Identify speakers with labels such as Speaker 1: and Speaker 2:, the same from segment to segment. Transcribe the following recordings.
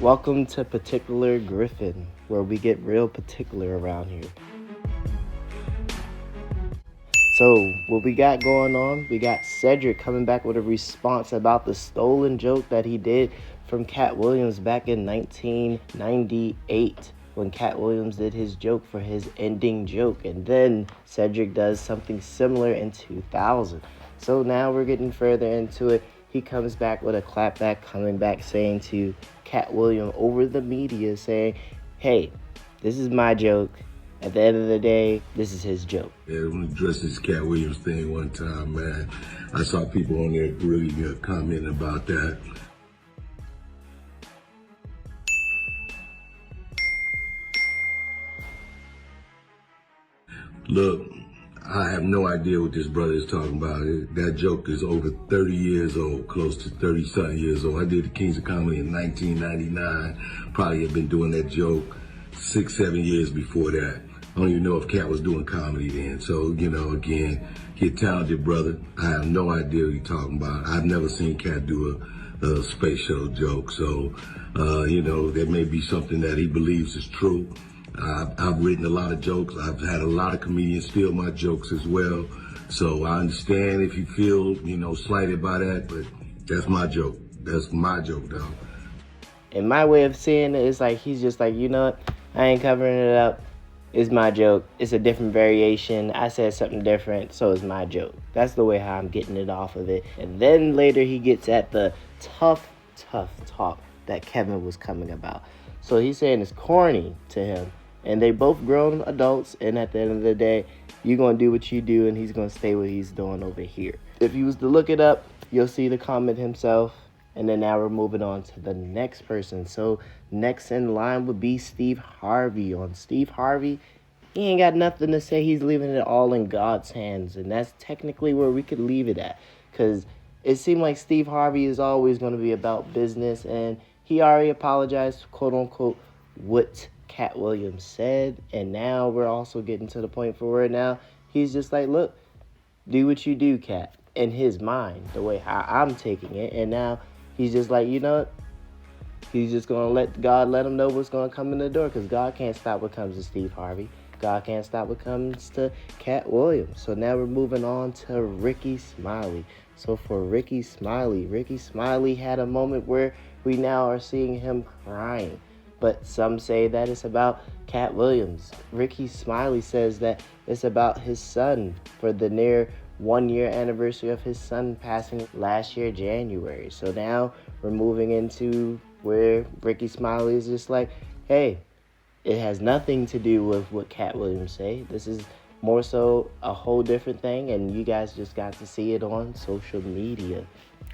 Speaker 1: Welcome to Particular Griffin, where we get real particular around here. So, what we got going on, we got Cedric coming back with a response about the stolen joke that he did from Katt Williams back in 1998 when Katt Williams did his joke for his ending joke. And then Cedric does something similar in 2000. So now we're getting further into it. He comes back with a clapback, coming back saying to Katt Williams over the media, saying, hey, this is my joke. At the end of the day, this is his joke.
Speaker 2: Yeah, when we addressed this Katt Williams thing one time, man, I saw people on there really commenting about that. Look, I have no idea what this brother is talking about. That joke is over 30 years old, close to 30-something years old. I did the Kings of Comedy in 1999. Probably have been doing that joke 6-7 years before that. I don't even know if Katt was doing comedy then. So, again, he's a talented brother. I have no idea what he's talking about. I've never seen Katt do a space shuttle joke. So, that may be something that he believes is true. I've written a lot of jokes. I've had a lot of comedians steal my jokes as well. So I understand if you feel, slighted by that, but that's my joke. That's my joke, dog.
Speaker 1: And my way of seeing it is like, he's just like, you know what? I ain't covering it up. It's my joke. It's a different variation. I said something different, so it's my joke. That's the way how I'm getting it off of it. And then later he gets at the tough talk that Kevin was coming about. So he's saying it's corny to him. And they both grown adults, and at the end of the day, you're going to do what you do, and he's going to stay what he's doing over here. If you was to look it up, you'll see the comment himself. And then now we're moving on to the next person. So next in line would be Steve Harvey. On Steve Harvey, he ain't got nothing to say. He's leaving it all in God's hands. And that's technically where we could leave it at. Because it seemed like Steve Harvey is always going to be about business. And he already apologized, quote unquote, what Katt Williams said. And now we're also getting to the point for where now he's just like, look, do what you do, Katt. In his mind, the way how I'm taking it. And now he's just like, you know what? He's just going to let God let him know what's going to come in the door, because God can't stop what comes to Steve Harvey. God can't stop what comes to Katt Williams. So now we're moving on to Ricky Smiley. So for Ricky Smiley had a moment where we now are seeing him crying. But some say that it's about Katt Williams. Ricky Smiley says that it's about his son for the near 1-year anniversary of his son passing last year, January. So now we're moving into where Ricky Smiley is just like, hey, it has nothing to do with what Katt Williams say. This is more so a whole different thing, and you guys just got to see it on social media.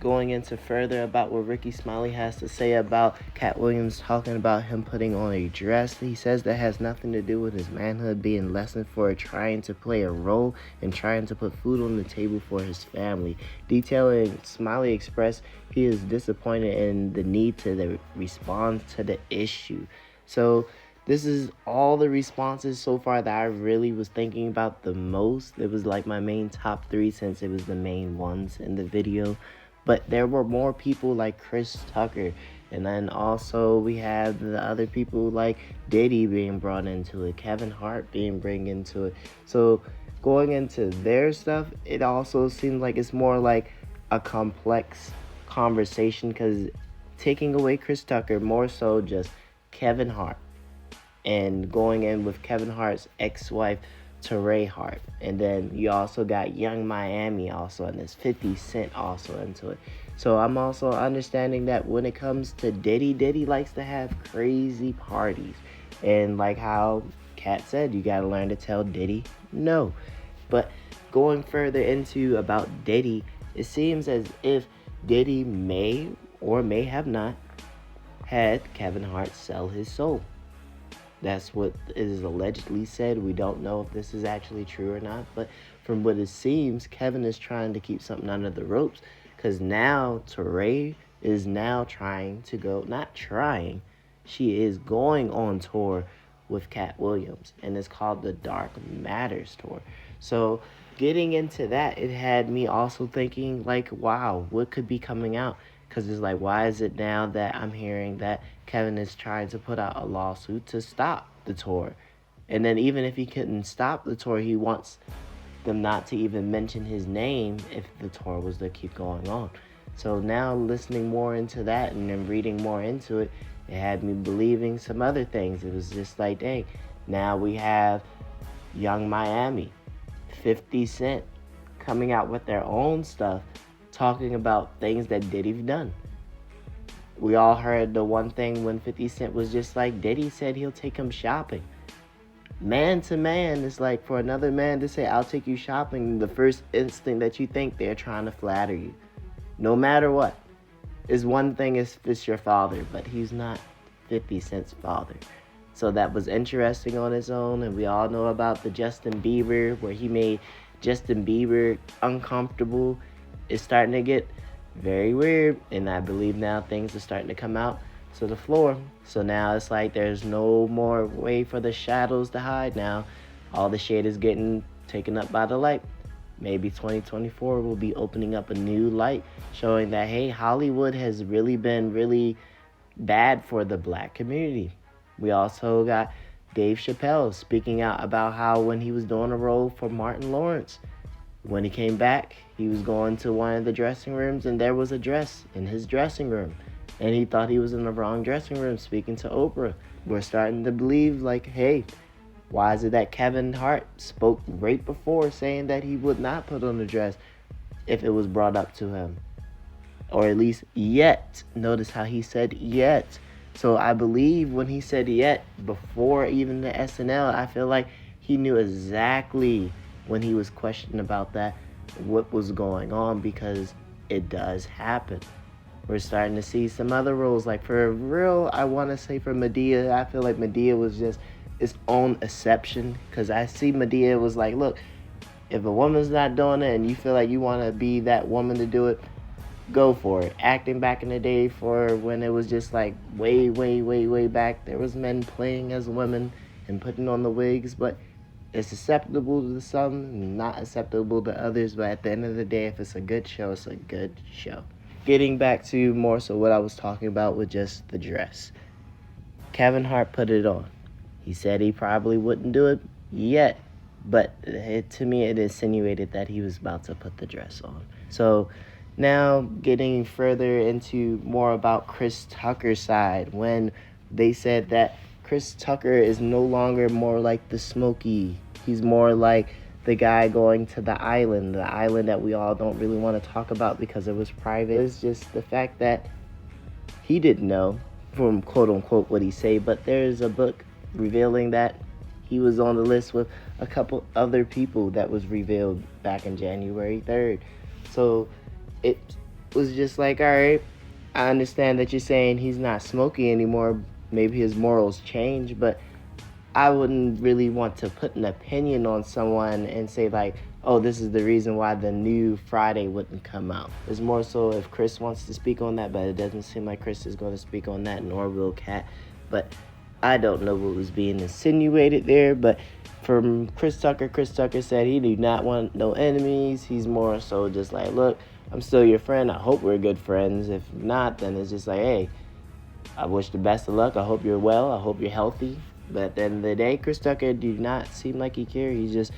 Speaker 1: Going into further about what Ricky Smiley has to say about Katt Williams talking about him putting on a dress, he says that has nothing to do with his manhood being lessened for trying to play a role and trying to put food on the table for his family. Detailing, Smiley expressed he is disappointed in the need to respond to the issue. So this is all the responses so far that I really was thinking about the most. It was like my main top 3 since it was the main ones in the video. But there were more people like Chris Tucker. And then also we have the other people like Diddy being brought into it. Kevin Hart being brought into it. So going into their stuff, it also seems like it's more like a complex conversation. Because taking away Chris Tucker, more so just Kevin Hart. And going in with Kevin Hart's ex-wife, Teray Hart. And then you also got Young Miami also, and there's 50 Cent also into it. So I'm also understanding that when it comes to Diddy likes to have crazy parties. And like how Katt said, you got to learn to tell Diddy no. But going further into about Diddy, it seems as if Diddy may or may have not had Kevin Hart sell his soul. That's what is allegedly said. We don't know if this is actually true or not. But from what it seems, Kevin is trying to keep something under the ropes. Because now Teray is now trying to go, not trying, she is going on tour with Katt Williams. And it's called the Dark Matters Tour. So getting into that, it had me also thinking like, wow, what could be coming out? Because it's like, why is it now that I'm hearing that Kevin is trying to put out a lawsuit to stop the tour? And then even if he couldn't stop the tour, he wants them not to even mention his name if the tour was to keep going on. So now listening more into that and then reading more into it, it had me believing some other things. It was just like, dang, now we have Young Miami, 50 Cent coming out with their own stuff, talking about things that Diddy's done. We all heard the one thing when 50 Cent was just like, Diddy said he'll take him shopping. Man to man, it's like for another man to say, I'll take you shopping, the first instinct that you think they're trying to flatter you. No matter what. Is one thing if it's your father, but he's not 50 Cent's father. So that was interesting on its own, and we all know about the Justin Bieber, where he made Justin Bieber uncomfortable. It's starting to get very weird, and I believe now things are starting to come out to the floor. So now it's like there's no more way for the shadows to hide now. All the shade is getting taken up by the light. Maybe 2024 will be opening up a new light, showing that, hey, Hollywood has really been really bad for the black community. We also got Dave Chappelle speaking out about how when he was doing a role for Martin Lawrence, when he came back, he was going to one of the dressing rooms and there was a dress in his dressing room. And he thought he was in the wrong dressing room speaking to Oprah. We're starting to believe, like, hey, why is it that Kevin Hart spoke right before saying that he would not put on a dress if it was brought up to him? Or at least yet. Notice how he said yet. So I believe when he said yet, before even the SNL, I feel like he knew exactly when he was questioned about that, what was going on, because it does happen. We're starting to see some other roles. Like for real, I want to say for Madea, I feel like Madea was just its own exception, because I see Madea was like, look, if a woman's not doing it and you feel like you want to be that woman to do it, go for it. Acting back in the day, for when it was just like way back, there was men playing as women and putting on the wigs, but it's acceptable to some, not acceptable to others. But at the end of the day, if it's a good show, it's a good show. Getting back to more so what I was talking about with just the dress. Kevin Hart put it on. He said he probably wouldn't do it yet, but to me it insinuated that he was about to put the dress on. So now getting further into more about Chris Tucker's side, when they said that Chris Tucker is no longer more like the Smokey. He's more like the guy going to the island that we all don't really want to talk about because it was private. It's just the fact that he didn't know from quote unquote what he said, but there's a book revealing that he was on the list with a couple other people that was revealed back in January 3rd. So it was just like, all right, I understand that you're saying he's not Smokey anymore. Maybe his morals change, but I wouldn't really want to put an opinion on someone and say like, oh, this is the reason why the new Friday wouldn't come out. It's more so if Chris wants to speak on that, but it doesn't seem like Chris is going to speak on that, nor will Katt. But I don't know what was being insinuated there, but from Chris Tucker said he do not want no enemies. He's more so just like, look, I'm still your friend. I hope we're good friends. If not, then it's just like, hey, I wish the best of luck. I hope you're well. I hope you're healthy. But at the end of the day, Chris Tucker do not seem like he cares. He's just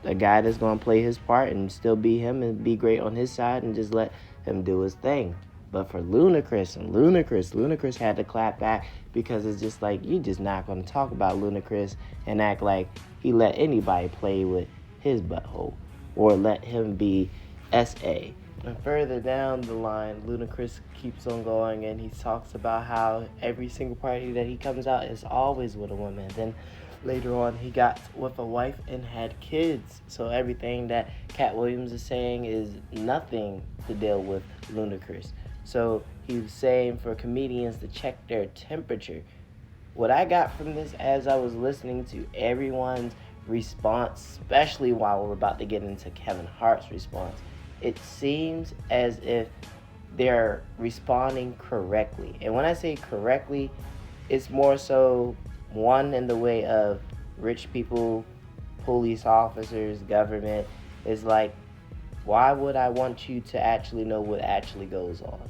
Speaker 1: a guy that's going to play his part and still be him and be great on his side and just let him do his thing. But for Ludacris had to clap back, because it's just like, you just not going to talk about Ludacris and act like he let anybody play with his butthole or let him be S.A. And further down the line, Ludacris keeps on going and he talks about how every single party that he comes out is always with a woman. Then later on, he got with a wife and had kids. So everything that Katt Williams is saying is nothing to deal with Ludacris. So he was saying for comedians to check their temperature. What I got from this as I was listening to everyone's response, especially while we're about to get into Kevin Hart's response, it seems as if they're responding correctly. And when I say correctly, it's more so one in the way of rich people, police officers, government. Is like, why would I want you to actually know what actually goes on?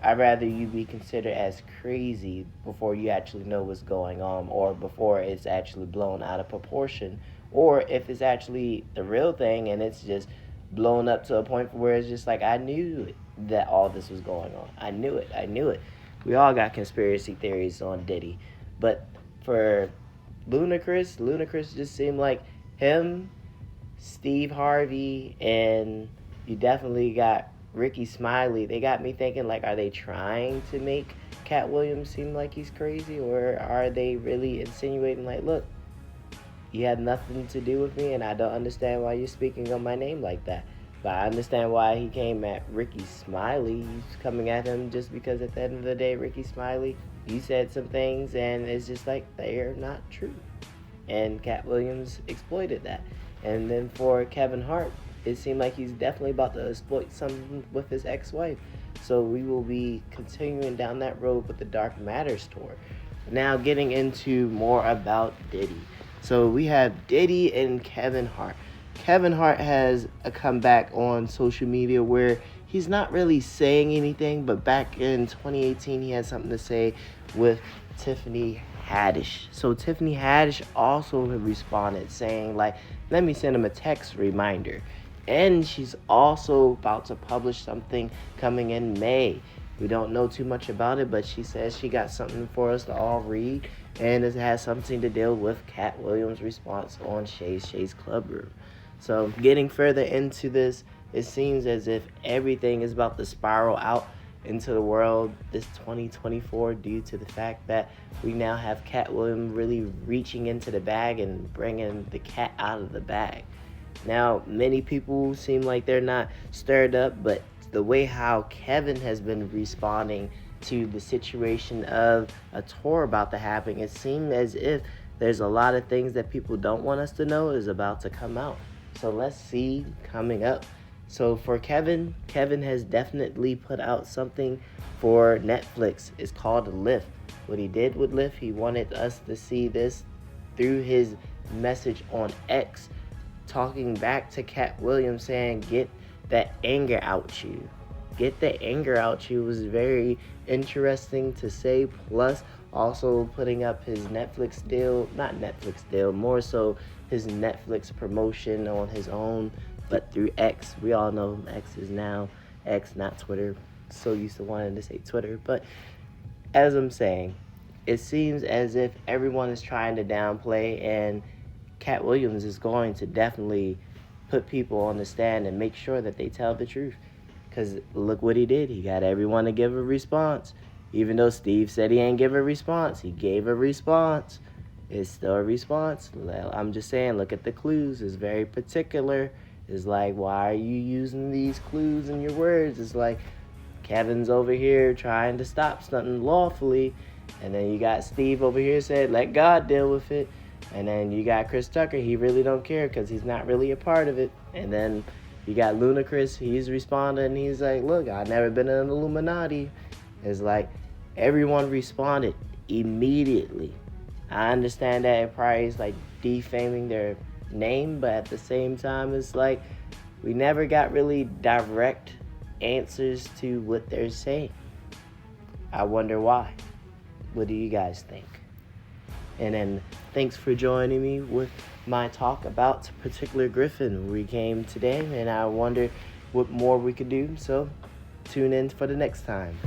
Speaker 1: I'd rather you be considered as crazy before you actually know what's going on, or before it's actually blown out of proportion, or if it's actually the real thing and it's just blown up to a point where it's just like, I knew that all this was going on. I knew it. I knew it. We all got conspiracy theories on Diddy, but for Ludacris just seemed like him, Steve Harvey, and you definitely got Ricky Smiley. They got me thinking, like, are they trying to make Katt Williams seem like he's crazy, or are they really insinuating, like, look, you had nothing to do with me, and I don't understand why you're speaking on my name like that. But I understand why he came at Ricky Smiley. He's coming at him just because at the end of the day, Ricky Smiley, you said some things, and it's just like, they're not true. And Katt Williams exploited that. And then for Kevin Hart, it seemed like he's definitely about to exploit something with his ex-wife. So we will be continuing down that road with the Dark Matters tour. Now getting into more about Diddy. So we have Diddy and Kevin Hart. Kevin Hart has a comeback on social media where he's not really saying anything, but back in 2018 he had something to say with Tiffany Haddish. So Tiffany Haddish also responded saying, like, let me send him a text reminder. And she's also about to publish something coming in May. We don't know too much about it, but she says she got something for us to all read, and it has something to deal with Katt Williams' response on Shay Shay's Club Room. So getting further into this, it seems as if everything is about to spiral out into the world this 2024 due to the fact that we now have Katt Williams really reaching into the bag and bringing the cat out of the bag. Now, many people seem like they're not stirred up, but the way how Kevin has been responding to the situation of a tour about to happen, it seems as if there's a lot of things that people don't want us to know is about to come out. So let's see coming up. So for Kevin has definitely put out something for Netflix. It's called Lift. What he did with Lift, he wanted us to see this through his message on X, talking back to Katt Williams saying, get that anger out you. Get the anger out you was very interesting to say. Plus, also putting up his Netflix deal, not Netflix deal, more so his Netflix promotion on his own, but through X. We all know X is now X, not Twitter. So used to wanting to say Twitter. But as I'm saying, it seems as if everyone is trying to downplay, and Katt Williams is going to definitely put people on the stand and make sure that they tell the truth. Because look what he did. He got everyone to give a response. Even though Steve said he ain't give a response, he gave a response. It's still a response. I'm just saying, look at the clues. It's very particular. It's like, why are you using these clues in your words? It's like Kevin's over here trying to stop something lawfully. And then you got Steve over here said, let God deal with it. And then you got Chris Tucker. He really don't care because he's not really a part of it. And then you got Ludacris. He's responding. He's like, look, I've never been in an Illuminati. It's like everyone responded immediately. I understand that it probably is like defaming their name, but at the same time, it's like we never got really direct answers to what they're saying. I wonder why. What do you guys think? And then thanks for joining me with my talk about particular Griffin. We came today, and I wonder what more we could do. So tune in for the next time.